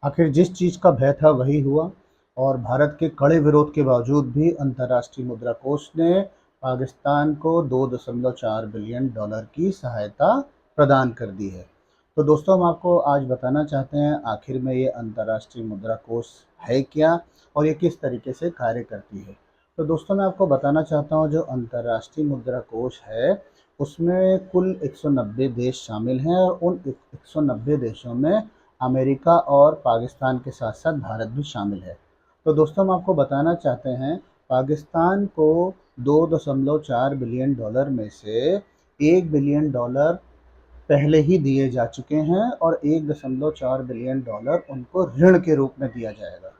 आखिर जिस चीज़ का भय था वही हुआ और भारत के कड़े विरोध के बावजूद भी अंतर्राष्ट्रीय मुद्रा कोष ने पाकिस्तान को 2.4 बिलियन डॉलर की सहायता प्रदान कर दी है। तो दोस्तों हम आपको आज बताना चाहते हैं आखिर में ये अंतर्राष्ट्रीय मुद्रा कोष है क्या और ये किस तरीके से कार्य करती है। तो दोस्तों मैं आपको बताना चाहता हूँ जो अंतर्राष्ट्रीय मुद्रा कोष है उसमें कुल 190 देश शामिल हैं और उन 190 देशों में अमेरिका और पाकिस्तान के साथ साथ भारत भी शामिल है। तो दोस्तों हम आपको बताना चाहते हैं पाकिस्तान को 2.4 बिलियन डॉलर में से 1 बिलियन डॉलर पहले ही दिए जा चुके हैं और 1.4 बिलियन डॉलर उनको ऋण के रूप में दिया जाएगा।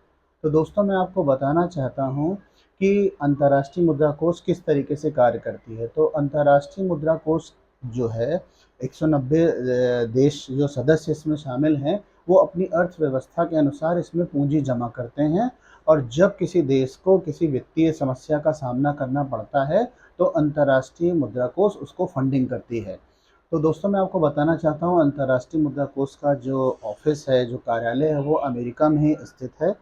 तो दोस्तों मैं आपको बताना चाहता हूँ कि अंतर्राष्ट्रीय मुद्रा कोष किस तरीके से कार्य करती है। तो अंतर्राष्ट्रीय मुद्रा कोष जो है 190 देश जो सदस्य इसमें शामिल हैं वो अपनी अर्थव्यवस्था के अनुसार इसमें पूंजी जमा करते हैं और जब किसी देश को किसी वित्तीय समस्या का सामना करना पड़ता है तो अंतर्राष्ट्रीय मुद्रा कोष उसको फंडिंग करती है। तो दोस्तों मैं आपको बताना चाहता हूँ अंतर्राष्ट्रीय मुद्रा कोष का जो ऑफिस है जो कार्यालय है वो अमेरिका में ही स्थित है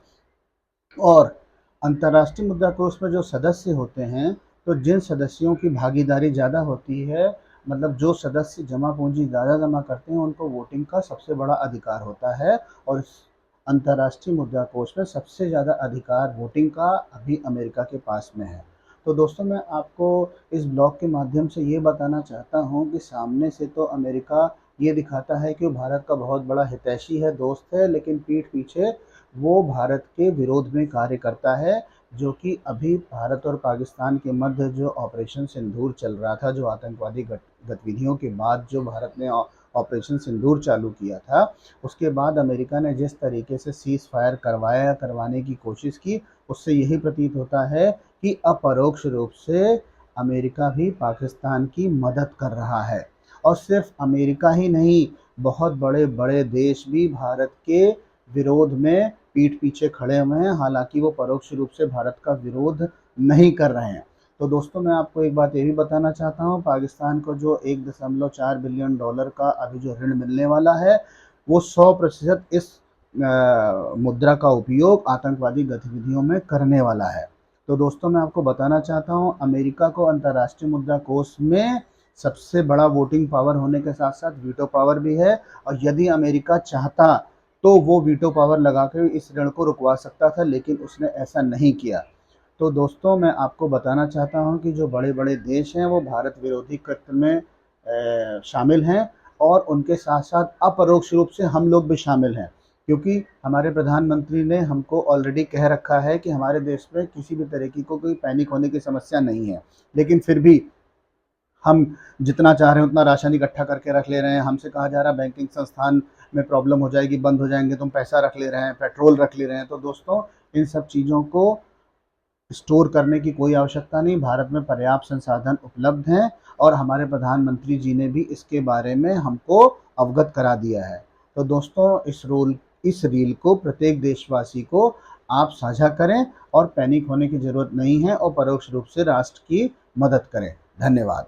और अंतर्राष्ट्रीय मुद्रा कोष में जो सदस्य होते हैं तो जिन सदस्यों की भागीदारी ज़्यादा होती है मतलब जो सदस्य जमा पूंजी ज़्यादा जमा करते हैं उनको वोटिंग का सबसे बड़ा अधिकार होता है और इस अंतर्राष्ट्रीय मुद्रा कोष में सबसे ज़्यादा अधिकार वोटिंग का अभी अमेरिका के पास में है। तो दोस्तों मैं आपको इस ब्लॉग के माध्यम से ये बताना चाहता हूँ कि सामने से तो अमेरिका ये दिखाता है कि वो भारत का बहुत बड़ा हितैषी है, दोस्त है, लेकिन पीठ पीछे वो भारत के विरोध में कार्य करता है। जो कि अभी भारत और पाकिस्तान के मध्य जो ऑपरेशन सिंदूर चल रहा था, जो आतंकवादी गतिविधियों के बाद जो भारत ने ऑपरेशन सिंदूर चालू किया था, उसके बाद अमेरिका ने जिस तरीके से सीज़ फायर करवाने की कोशिश की, उससे यही प्रतीत होता है कि अपरोक्ष रूप से अमेरिका भी पाकिस्तान की मदद कर रहा है। और सिर्फ अमेरिका ही नहीं, बहुत बड़े बड़े देश भी भारत के विरोध में पीठ पीछे खड़े हुए हैं, हालांकि वो परोक्ष रूप से भारत का विरोध नहीं कर रहे हैं। तो दोस्तों मैं आपको एक बात ये भी बताना चाहता हूँ, पाकिस्तान को जो 1.4 बिलियन डॉलर का अभी जो ऋण मिलने वाला है वो 100% इस मुद्रा का उपयोग आतंकवादी गतिविधियों में करने वाला है। तो दोस्तों मैं आपको बताना चाहता हूँ अमेरिका को अंतर्राष्ट्रीय मुद्रा कोष में सबसे बड़ा वोटिंग पावर होने के साथ साथ वीटो पावर भी है और यदि अमेरिका चाहता तो वो वीटो पावर लगाकर इस ऋण को रुकवा सकता था, लेकिन उसने ऐसा नहीं किया। तो दोस्तों मैं आपको बताना चाहता हूं कि जो बड़े बड़े देश हैं वो भारत विरोधी कृत्य में शामिल हैं और उनके साथ साथ अपरोक्ष रूप से हम लोग भी शामिल हैं, क्योंकि हमारे प्रधानमंत्री ने हमको ऑलरेडी कह रखा है कि हमारे देश में किसी भी तरह की कोई पैनिक होने की समस्या नहीं है, लेकिन फिर भी हम जितना चाह रहे हैं उतना राशन इकट्ठा करके रख ले रहे हैं। हमसे कहा जा रहा है बैंकिंग संस्थान में प्रॉब्लम हो जाएगी, बंद हो जाएंगे, तुम पैसा रख ले रहे हैं, पेट्रोल रख ले रहे हैं। तो दोस्तों इन सब चीज़ों को स्टोर करने की कोई आवश्यकता नहीं, भारत में पर्याप्त संसाधन उपलब्ध हैं और हमारे प्रधानमंत्री जी ने भी इसके बारे में हमको अवगत करा दिया है। तो दोस्तों इस रील को प्रत्येक देशवासी को आप साझा करें और पैनिक होने की ज़रूरत नहीं है और परोक्ष रूप से राष्ट्र की मदद करें। धन्यवाद।